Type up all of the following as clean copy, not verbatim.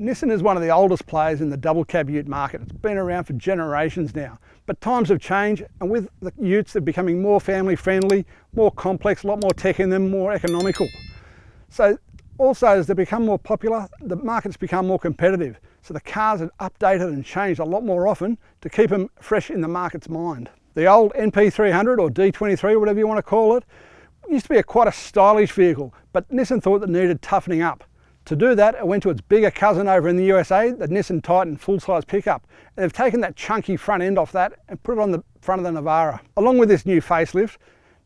Nissan is one of the oldest players in the double cab ute market. It's been around for generations now, but times have changed, and with the utes they're becoming more family friendly, more complex, a lot more tech in them, more economical. So also as they become more popular, the market's become more competitive. So the cars are updated and changed a lot more often to keep them fresh in the market's mind. The old NP300 or D23, whatever you want to call it, used to be quite a stylish vehicle, but Nissan thought it needed toughening up. To do that, it went to its bigger cousin over in the USA, the Nissan Titan full-size pickup. And they've taken that chunky front end off that and put it on the front of the Navara. Along with this new facelift,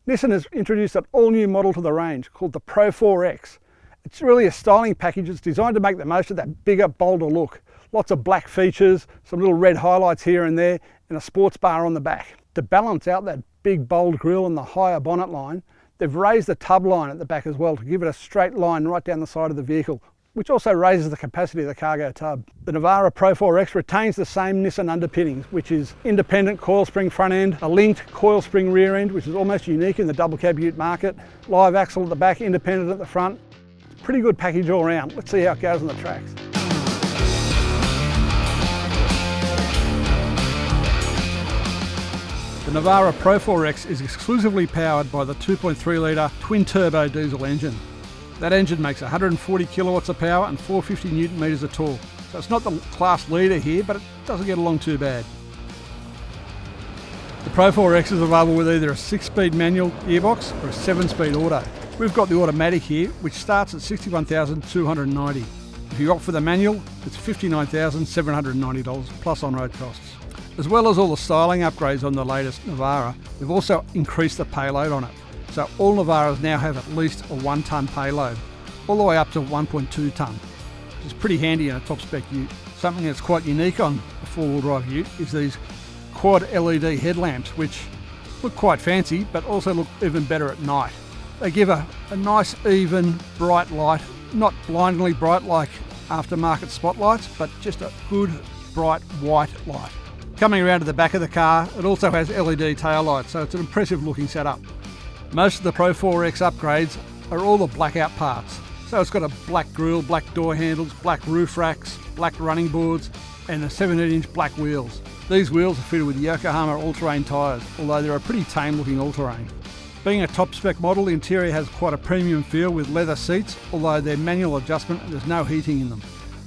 Nissan has introduced an all-new model to the range called the Pro 4X. It's really a styling package. It's designed to make the most of that bigger, bolder look. Lots of black features, some little red highlights here and there, and a sports bar on the back. To balance out that big, bold grille and the higher bonnet line, they've raised the tub line at the back as well to give it a straight line right down the side of the vehicle, which also raises the capacity of the cargo tub. The Navara Pro 4X retains the same Nissan underpinnings, which is independent coil spring front end, a linked coil spring rear end, which is almost unique in the double cab ute market, live axle at the back, independent at the front. Pretty good package all around. Let's see how it goes on the tracks. The Navara Pro 4X is exclusively powered by the 2.3 litre twin-turbo diesel engine. That engine makes 140 kilowatts of power and 450 newton metres of torque. So it's not the class leader here, but it doesn't get along too bad. The Pro 4X is available with either a 6-speed manual gearbox or a 7-speed auto. We've got the automatic here, which starts at $61,290. If you opt for the manual, it's $59,790 plus on-road costs. As well as all the styling upgrades on the latest Navara, we've also increased the payload on it. So all Navaras now have at least a 1 tonne payload, all the way up to 1.2 tonne, which is pretty handy in a top spec ute. Something that's quite unique on a 4-wheel drive ute is these quad LED headlamps, which look quite fancy, but also look even better at night. They give a nice, even, bright light, not blindingly bright like aftermarket spotlights, but just a good, bright, white light. Coming around to the back of the car, it also has LED taillights, so it's an impressive looking setup. Most of the Pro 4X upgrades are all the blackout parts. So it's got a black grille, black door handles, black roof racks, black running boards, and the 17-inch black wheels. These wheels are fitted with Yokohama all-terrain tyres, although they're a pretty tame looking all-terrain. Being a top spec model, the interior has quite a premium feel with leather seats, although they're manual adjustment and there's no heating in them.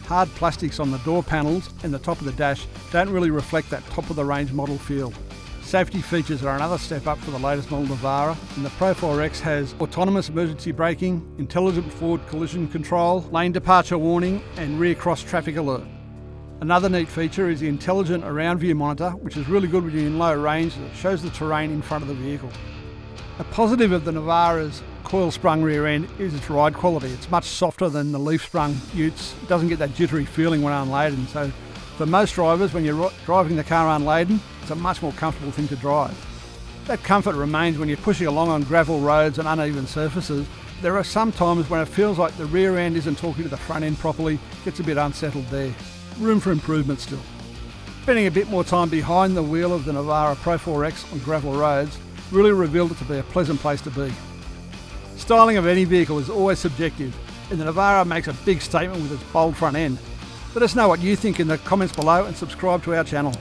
Hard plastics on the door panels and the top of the dash don't really reflect that top of the range model feel. Safety features are another step up for the latest model Navara, and the Pro 4X has autonomous emergency braking, intelligent forward collision control, lane departure warning and rear cross traffic alert. Another neat feature is the intelligent around view monitor, which is really good when you're in low range as it shows the terrain in front of the vehicle. A positive of the Navara's coil sprung rear end is its ride quality. It's much softer than the leaf sprung utes. It doesn't get that jittery feeling when unladen, so for most drivers, when you're driving the car unladen, it's a much more comfortable thing to drive. That comfort remains when you're pushing along on gravel roads and uneven surfaces. There are some times when it feels like the rear end isn't talking to the front end properly, gets a bit unsettled there. Room for improvement still. Spending a bit more time behind the wheel of the Navara Pro 4X on gravel roads really revealed it to be a pleasant place to be. Styling of any vehicle is always subjective, and the Navara makes a big statement with its bold front end. Let us know what you think in the comments below and subscribe to our channel.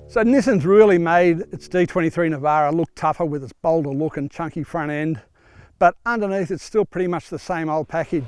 So Nissan's really made its D23 Navara look tougher with its bolder look and chunky front end, but underneath it's still pretty much the same old package.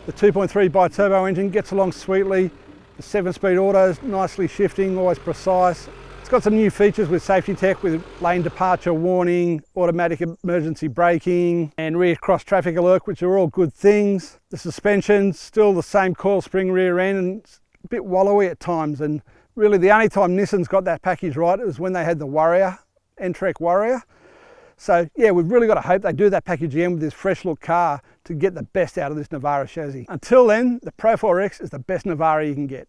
The 2.3 bi-turbo engine gets along sweetly, the 7-speed auto's nicely shifting, always precise. It's got some new features with safety tech with lane departure warning, automatic emergency braking and rear cross traffic alert, which are all good things. The suspension's still the same coil spring rear end and it's a bit wallowy at times, and really the only time Nissan's got that package right was when they had the Warrior, N-Trek Warrior. So yeah, we've really got to hope they do that package again with this fresh look car to get the best out of this Navara chassis. Until then, the Pro 4X is the best Navara you can get.